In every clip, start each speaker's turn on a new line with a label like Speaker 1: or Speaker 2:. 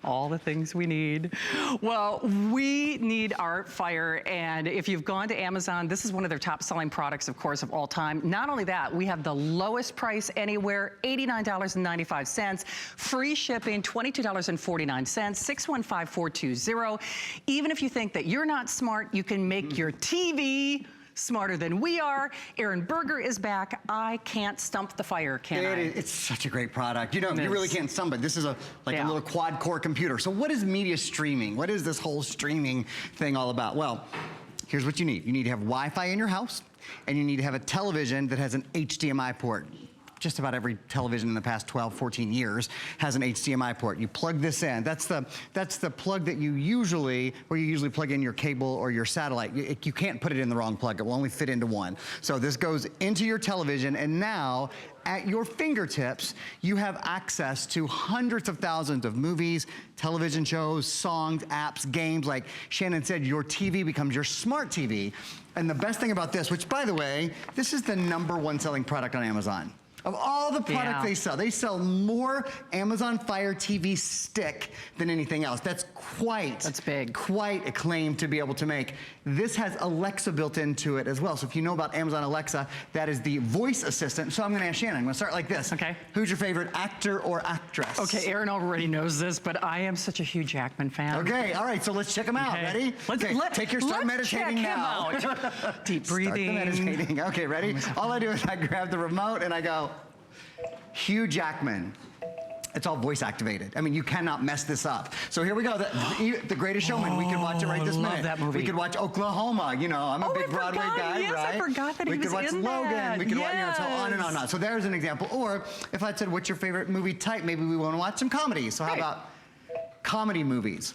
Speaker 1: all the things we need. Well, we need our Fire, and if you've gone to Amazon, this is one of their top selling products, of course, of all time. Not only that, we have the lowest price anywhere, $89.95. Free shipping, $22.49, 615420. Even if you think that you're not smart, you can make your TV smarter than we are. Aaron Berger is back. I can't stump the Fire, can I?
Speaker 2: It's such a great product. You know, you really can't stump it. This is a little quad core computer. So what is media streaming? What is this whole streaming thing all about? Well, here's what you need. You need to have Wi-Fi in your house, and you need to have a television that has an HDMI port. Just about every television in the past 12, 14 years has an HDMI port. You plug this in. That's the plug that you usually plug in your cable or your satellite. You can't put it in the wrong plug. It will only fit into one. So this goes into your television, and now at your fingertips, you have access to hundreds of thousands of movies, television shows, songs, apps, games. Like Shannon said, your TV becomes your smart TV. And the best thing about this, which by the way, this is the #1 selling product on Amazon. Of all the products they sell more Amazon Fire TV Stick than anything else. That's big. Quite a claim to be able to make. This has Alexa built into it as well. So if you know about Amazon Alexa, that is the voice assistant. So I'm gonna ask Shannon, I'm gonna start like this.
Speaker 1: Okay.
Speaker 2: Who's your favorite actor or actress?
Speaker 1: Okay, Aaron already knows this, but I am such a Hugh Jackman fan.
Speaker 2: Okay, all right, so let's check him out. Ready? Take your start meditating now.
Speaker 1: Deep breathing.
Speaker 2: Start the meditating. Okay, ready? All I do is I grab the remote and I go, Hugh Jackman. It's all voice activated. I mean, you cannot mess this up. So here we go, The Greatest Showman. We could watch it right this minute.
Speaker 1: That movie.
Speaker 2: We could watch Oklahoma. You know, I'm a big Broadway guy, right?
Speaker 1: I forgot that he was in that.
Speaker 2: We could watch Logan. We could watch, you know, so on and on and on. So there's an example. Or if I said, what's your favorite movie type? Maybe we want to watch some comedies. So how about comedy movies?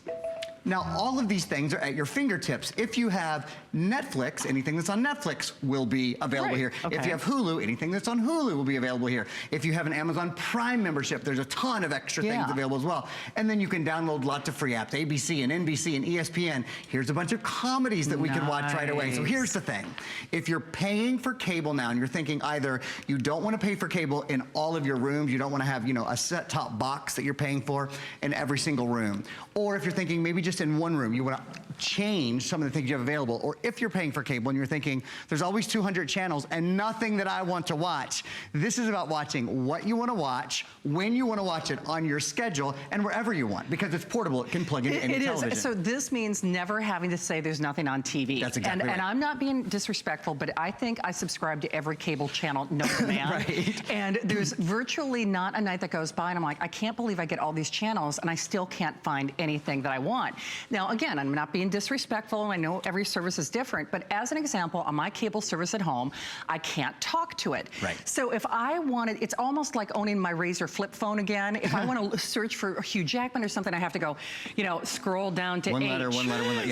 Speaker 2: Now, all of these things are at your fingertips. If you have Netflix, anything that's on Netflix will be available here. If you have Hulu, anything that's on Hulu will be available here. If you have an Amazon Prime membership, there's a ton of extra things available as well. And then you can download lots of free apps, ABC and NBC and ESPN. Here's a bunch of comedies that we can watch right away. So here's the thing. If you're paying for cable now and you're thinking either you don't want to pay for cable in all of your rooms, you don't want to have, you know, a set-top box that you're paying for in every single room. Or if you're thinking maybe just in one room, you want to change some of the things you have available. Or if you're paying for cable and you're thinking, there's always 200 channels and nothing that I want to watch. This is about watching what you want to watch, when you want to watch it, on your schedule, and wherever you want, because it's portable. It can plug into any television.
Speaker 1: So this means never having to say there's nothing on TV.
Speaker 2: That's exactly right.
Speaker 1: And I'm not being disrespectful, but I think I subscribe to every cable channel known to man. And there's virtually not a night that goes by and I'm like, I can't believe I get all these channels and I still can't find anything that I want. Now, again, I'm not being disrespectful. I know every service is different, but as an example, on my cable service at home, I can't talk to it. So if I wanted, it's almost like owning my Razr flip phone again. If I want to search for Hugh Jackman or something, I have to go, you know, scroll down to
Speaker 2: one
Speaker 1: H.
Speaker 2: letter,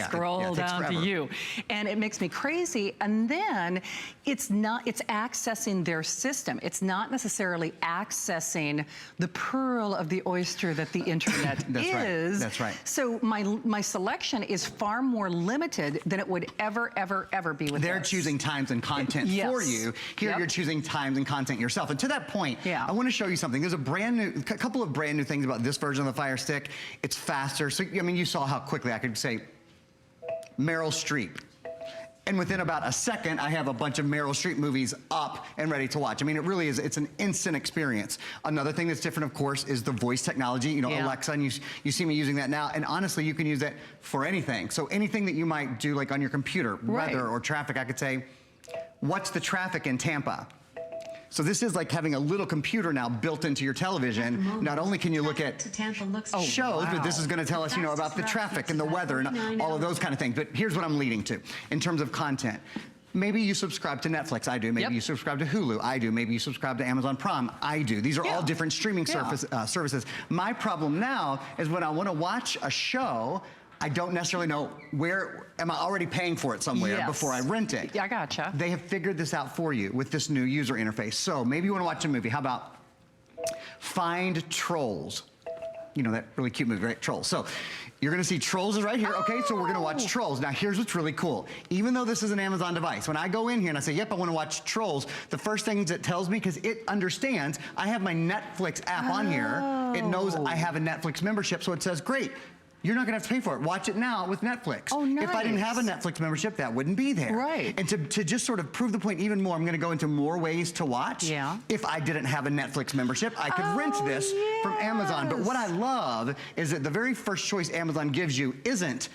Speaker 1: scroll down to U. And it makes me crazy. And then it's accessing their system. It's not necessarily accessing the pearl of the oyster that the internet is.
Speaker 2: That's right.
Speaker 1: So my selection is far more limited than it would ever be with
Speaker 2: They're choosing times and content for you. Here you're choosing times and content yourself. And to that point, I want to show you something. There's a couple of brand new things about this version of the Fire Stick. It's faster. So, I mean, you saw how quickly I could say Meryl Streep. And within about a second, I have a bunch of Meryl Streep movies up and ready to watch. I mean, it really is, it's an instant experience. Another thing that's different, of course, is the voice technology. You know, Alexa, and you see me using that now. And honestly, you can use that for anything. So anything that you might do, like on your computer, weather or traffic, I could say, what's the traffic in Tampa? So this is like having a little computer now built into your television. Not only can you look at shows, but this is going to tell us, you know, about the traffic and the weather and all of those kind of things. But here's what I'm leading to in terms of content. Maybe you subscribe to Netflix, I do. Maybe you subscribe to Hulu, I do. Maybe you subscribe to Amazon Prime, I do. These are all different streaming services. My problem now is when I want to watch a show, I don't necessarily know where, am I already paying for it somewhere before I rent it?
Speaker 1: Yeah, I gotcha.
Speaker 2: They have figured this out for you with this new user interface. So maybe you want to watch a movie. How about Find Trolls? you know, that really cute movie, right? Trolls. So you're gonna see Trolls is right here. Okay, so we're gonna watch Trolls. Now here's what's really cool. Even though this is an Amazon device, when I go in here and I say, yep, I wanna watch Trolls, the first thing it tells me, because it understands, I have my Netflix app on here. It knows I have a Netflix membership, so it says, great. You're not gonna have to pay for it. Watch it now with Netflix.
Speaker 1: Oh, nice.
Speaker 2: If I didn't have a Netflix membership, that wouldn't be there.
Speaker 1: Right.
Speaker 2: And to just sort of prove the point even more, I'm gonna go into more ways to watch.
Speaker 1: Yeah.
Speaker 2: If I didn't have a Netflix membership, I could rent this from Amazon. But what I love is that the very first choice Amazon gives you isn't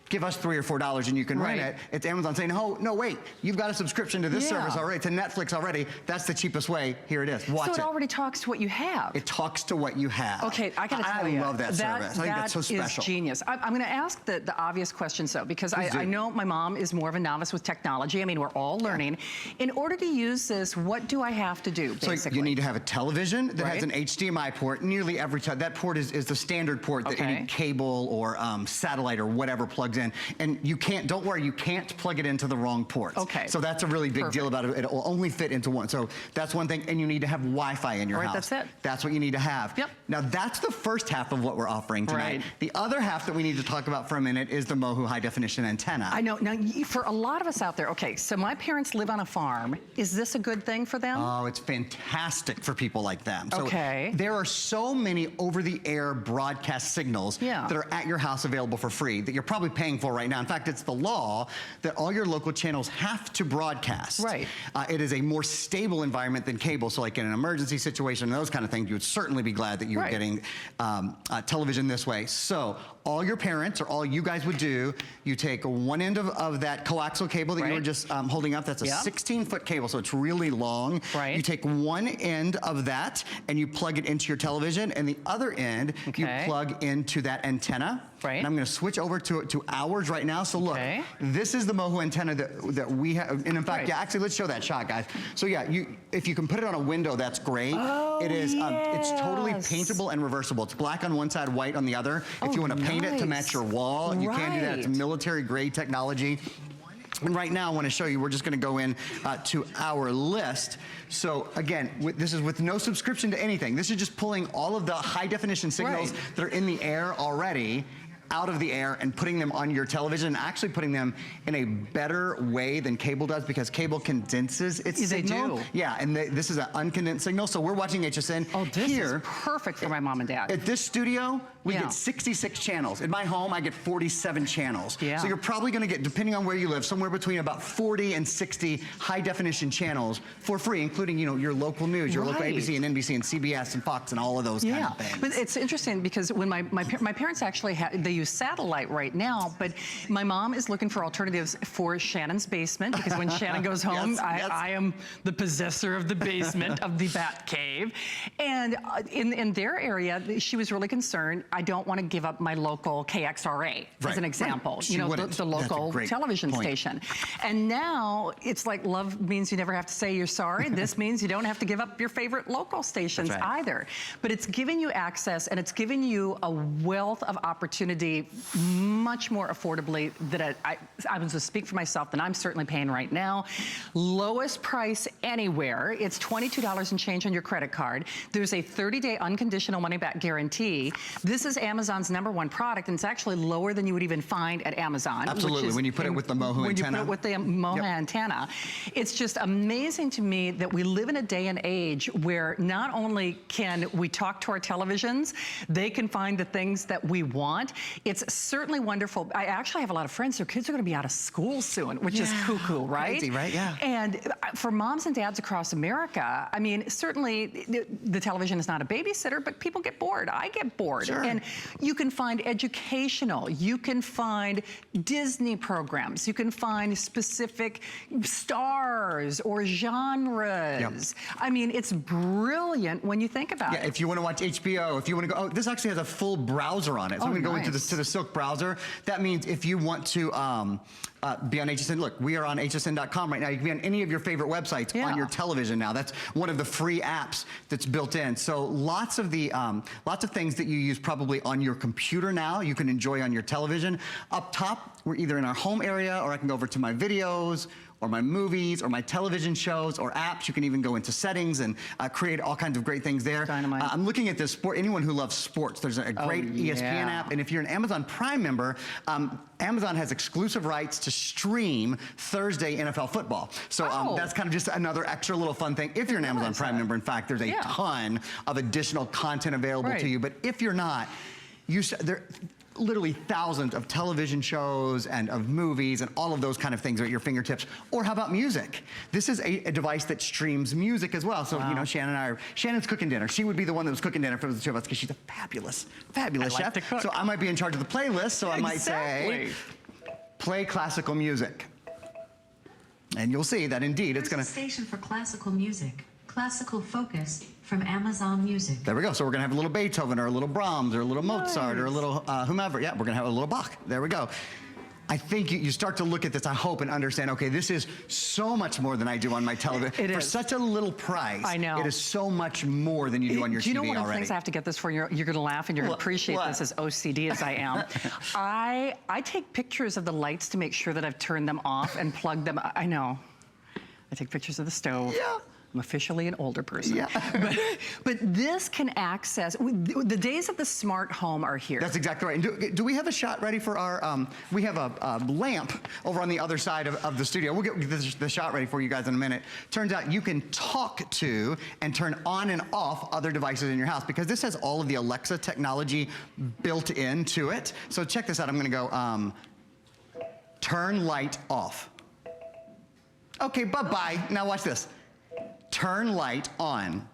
Speaker 2: give us $3 or $4 and you can rent it. It's Amazon saying, oh, no, wait, you've got a subscription to this service already, to Netflix already. That's the cheapest way. Here it is. Watch it. So
Speaker 1: it already talks to what you have.
Speaker 2: It talks to what you have.
Speaker 1: Okay, I gotta tell you.
Speaker 2: I love that service. I think that's so special.
Speaker 1: That is genius. I'm gonna ask the obvious questions though, because I know my mom is more of a novice with technology. I mean, we're all learning. In order to use this, what do I have to do, basically? So
Speaker 2: you need to have a television that has an HDMI port. Nearly every time, that port is the standard port that any cable or satellite or whatever plugs in. And you can't, don't worry, you can't plug it into the wrong ports. Okay. So that's a really big deal about it. It'll only fit into one. So that's one thing, and you need to have Wi-Fi in your house. That's it. That's what you need to have. Yep. Now that's the first half of what we're offering tonight. The other half that we need to talk about for a minute is the Mohu high definition antenna. I know, now for a lot of us out there, okay, so my parents live on a farm. Is this a good thing for them? Oh, it's fantastic for people like them. So there are so many over-the-air broadcast signals that are at your house available for free that you're probably paying for right now. In fact, it's the law that all your local channels have to broadcast. Right. It is a more stable environment than cable. So like in an emergency situation, those kind of things, you would certainly be glad that you were getting television this way. So all your parents or all you guys would do, you take one end of that coaxial cable that you were just holding up. That's a 16-foot cable, so it's really long. Right. You take one end of that and you plug it into your television, and the other end you plug into that antenna. Right. And I'm gonna switch over to ours right now. So look, this is the Mohu antenna that we have. And in fact, actually, let's show that shot, guys. So yeah, if you can put it on a window, that's great. Oh, it is, it's totally paintable and reversible. It's black on one side, white on the other. If you wanna paint it to match your wall, you can do that. It's military grade technology. And right now, I want to show you, we're just going to go in to our list. So again, this is with no subscription to anything. This is just pulling all of the high definition signals that are in the air already out of the air and putting them on your television, and actually putting them in a better way than cable does, because cable condenses its signal. They do. Yeah, and this is an uncondensed signal. So we're watching HSN. Oh, this is perfect for my mom and dad. At this studio, we get 66 channels. In my home, I get 47 channels. Yeah. So you're probably gonna get, depending on where you live, somewhere between about 40 and 60 high definition channels for free, including, you know, your local news, your local ABC and NBC and CBS and Fox and all of those kind of things. But it's interesting because when my parents actually they use satellite right now, but my mom is looking for alternatives for Shannon's basement, because when Shannon goes home, I am the possessor of the basement of the Bat Cave. And in their area, she was really concerned. I don't want to give up my local KXRA, as an example, you know, the local television station. And now it's like love means you never have to say you're sorry. This means you don't have to give up your favorite local stations either. But it's giving you access, and it's giving you a wealth of opportunity much more affordably that I would just speak for myself than I'm certainly paying right now. Lowest price anywhere. It's $22 and change on your credit card. There's a 30-day unconditional money-back guarantee. This is Amazon's #1 product, and it's actually lower than you would even find at Amazon. Absolutely, when you put it with the Mohu antenna. When you put it with the Mohu antenna. It's just amazing to me that we live in a day and age where not only can we talk to our televisions, they can find the things that we want. It's certainly wonderful. I actually have a lot of friends, their kids are gonna be out of school soon, which is cuckoo, right? Crazy, right? Yeah. And for moms and dads across America, I mean, certainly the television is not a babysitter, but people get bored. I get bored. Sure. And you can find educational, you can find Disney programs, you can find specific stars or genres. I mean, it's brilliant when you think about it. If you wanna watch HBO, if you wanna go, oh, this actually has a full browser on it. So I'm gonna go into the Silk browser. That means if you want to be on HSN, look, we are on hsn.com right now. You can be on any of your favorite websites on your television now. That's one of the free apps that's built in. So lots of things that you use probably on your computer now, you can enjoy on your television. Up top, we're either in our home area, or I can go over to my videos, or my movies or my television shows or apps. You can even go into settings and create all kinds of great things there.
Speaker 1: Dynamite.
Speaker 2: I'm looking at this sport. Anyone who loves sports, there's a great ESPN app. And if you're an Amazon Prime member, Amazon has exclusive rights to stream Thursday NFL football. So that's kind of just another extra little fun thing. If you're an Amazon Prime member, in fact, there's a ton of additional content available to you. But if you're not, there literally thousands of television shows and of movies and all of those kind of things are at your fingertips. Or how about music? This is a device that streams music as well. So, you know, Shannon's cooking dinner. She would be the one that was cooking dinner if it was the two of us because she's a fabulous chef.
Speaker 1: To cook.
Speaker 2: So I might be in charge of the playlist. So I might say, play classical music. And you'll see that indeed it's going to...
Speaker 3: station for classical music. Classical focus from Amazon Music.
Speaker 2: There we go. So we're going to have a little Beethoven or a little Brahms or a little Mozart or a little whomever. Yeah, we're going to have a little Bach. There we go. I think you start to look at this, I hope, and understand, okay, this is so much more than I do on my television. For such a little price.
Speaker 1: I know.
Speaker 2: It is so much more than you do on your TV already.
Speaker 1: Do you know one of the things I have to get this for? You're going to laugh and you're going to appreciate this as OCD as I am. I take pictures of the lights to make sure that I've turned them off and plugged them. I know. I take pictures of the stove. Yeah. I'm officially an older person. Yeah. but this can access, the days of the smart home are here.
Speaker 2: That's exactly right. Do we have a shot ready for our, we have a lamp over on the other side of the studio. We'll get the shot ready for you guys in a minute. Turns out you can talk to and turn on and off other devices in your house because this has all of the Alexa technology built into it. So check this out. I'm gonna go, turn light off. Okay, bye-bye. Now watch this. Turn light on.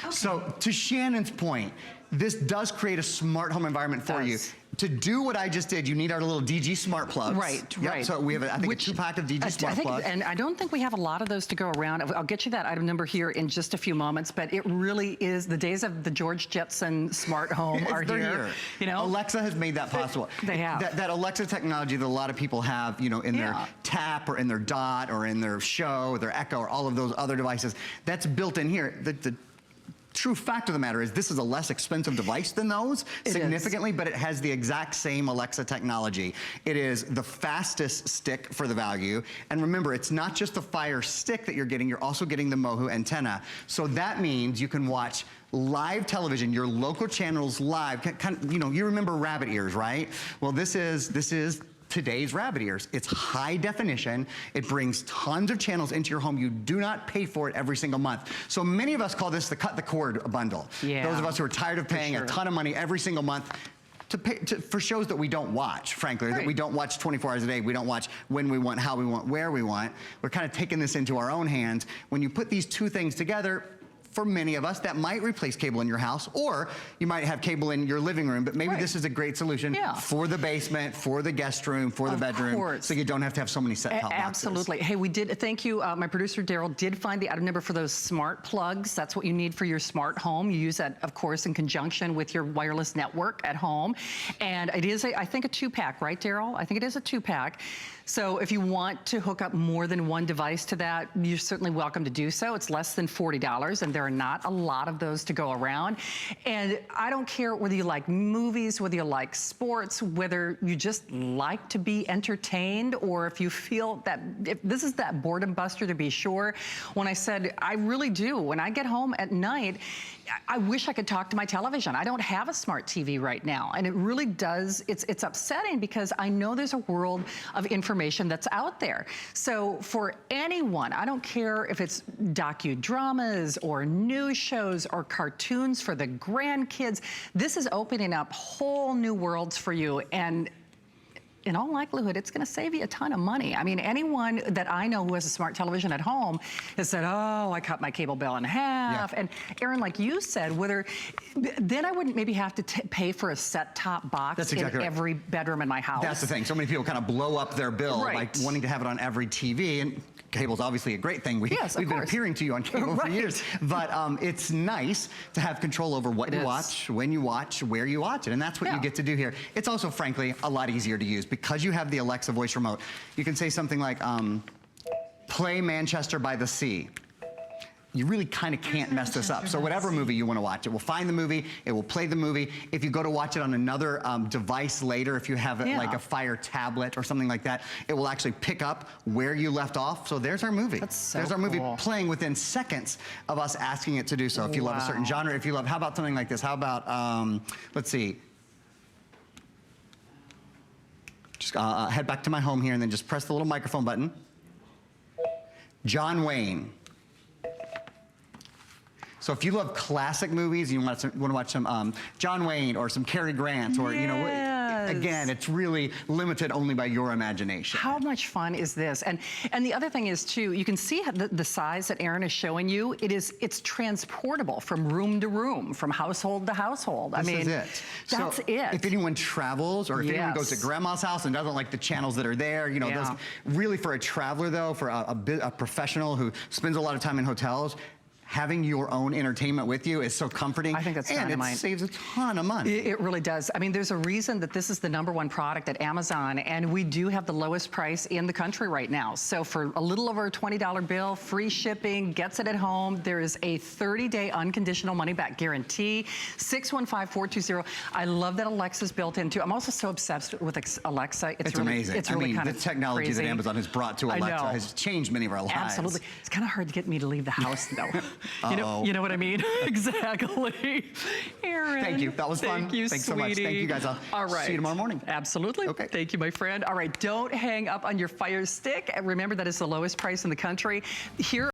Speaker 2: Okay. So to Shannon's point, this does create a smart home environment for you. To do what I just did, you need our little DG smart plugs. Right. So we have, I think, a 2-pack of DG smart plugs.
Speaker 1: And I don't think we have a lot of those to go around. I'll get you that item number here in just a few moments, but it really is, the days of the George Jetson smart home are here. You know?
Speaker 2: Alexa has made that possible.
Speaker 1: They have.
Speaker 2: That Alexa technology that a lot of people have, you know, in their Tap or in their Dot or in their Show, or their Echo, or all of those other devices, that's built in here. The true fact of the matter is this is a less expensive device than those, significantly, but it has the exact same Alexa technology. It is the fastest stick for the value. And remember, it's not just the Fire Stick that you're getting, you're also getting the Mohu antenna. So that means you can watch live television, your local channels live. You know, you remember rabbit ears, right? Well, this is today's rabbit ears. It's high definition. It brings tons of channels into your home. You do not pay for it every single month. So many of us call this the cut the cord bundle. Those of us who are tired of paying a ton of money every single month for shows that we don't watch, frankly, that we don't watch 24 hours a day. We don't watch when we want, how we want, where we want. We're kind of taking this into our own hands. When you put these two things together, for many of us, that might replace cable in your house, or you might have cable in your living room, but maybe this is a great solution for the basement, for the guest room, for the bedroom, so you don't have to have so many set-top boxes.
Speaker 1: Absolutely. Hey, we did, thank you. My producer, Daryl, did find the item number for those smart plugs. That's what you need for your smart home. You use that, of course, in conjunction with your wireless network at home. And it is, I think, a 2-pack, right, Daryl? I think it is a 2-pack. So if you want to hook up more than one device to that, you're certainly welcome to do so. It's less than $40, and there are not a lot of those to go around. And I don't care whether you like movies, whether you like sports, whether you just like to be entertained, or if you feel that, if this is that boredom buster, to be sure. When I said, I really do, when I get home at night, I wish I could talk to my television. I don't have a smart TV right now, and it really does, it's upsetting because I know there's a world of information that's out there. So for anyone, I don't care if it's docudramas or news shows or cartoons for the grandkids, this is opening up whole new worlds for you. And in all likelihood, it's going to save you a ton of money. I mean, anyone that I know who has a smart television at home has said, oh, I cut my cable bill in half. And Aaron, like you said, then I wouldn't maybe have to pay for a set-top box in every bedroom in my house.
Speaker 2: That's the thing. So many people kind of blow up their bill by wanting to have it on every TV. And cable's obviously a great thing. We've been appearing to you on cable for years. But it's nice to have control over what you watch, when you watch, where you watch it. And that's what you get to do here. It's also, frankly, a lot easier to use. Because you have the Alexa voice remote, you can say something like, play Manchester by the Sea. you really kind of can't mess this up. So whatever movie you want to watch, it will find the movie, it will play the movie. If you go to watch it on another device later, if you have it like a Fire tablet or something like that, it will actually pick up where you left off. So there's our movie.
Speaker 1: That's so
Speaker 2: there's our movie
Speaker 1: cool.
Speaker 2: playing within seconds of us asking it to do so. If you love a certain genre, if you love, how about something like this? How about, let's see. Just head back to my home here and then just press the little microphone button. John Wayne. So if you love classic movies, you want to watch some John Wayne or some Cary Grant or, you know, again, it's really limited only by your imagination.
Speaker 1: How much fun is this? And the other thing is too, you can see the size that Aaron is showing you. It's transportable from room to room, from household to household.
Speaker 2: I mean, that's it. If anyone travels or if anyone goes to grandma's house and doesn't like the channels that are there, you know, those, really for a traveler though, for a professional who spends a lot of time in hotels, having your own entertainment with you is so comforting.
Speaker 1: I think that's dynamite.
Speaker 2: And it saves a ton of money.
Speaker 1: It really does. I mean, there's a reason that this is the #1 product at Amazon, and we do have the lowest price in the country right now. So for a little over a $20 bill, free shipping, gets it at home. There is a 30-day unconditional money-back guarantee. 615-420. I love that Alexa's built into. I'm also so obsessed with Alexa. It's really,
Speaker 2: amazing.
Speaker 1: It's really kind
Speaker 2: of the technology
Speaker 1: crazy
Speaker 2: that Amazon has brought to Alexa has changed many of our lives.
Speaker 1: Absolutely. It's kind of hard to get me to leave the house, though. You know what I mean? Exactly. Aaron.
Speaker 2: Thank you. That was fun.
Speaker 1: Thank you,
Speaker 2: Thanks so much. Thank you, guys. I'll see you tomorrow morning.
Speaker 1: Absolutely.
Speaker 2: Okay.
Speaker 1: Thank you, my friend. All right, don't hang up on your Fire Stick. And remember, that is the lowest price in the country. Here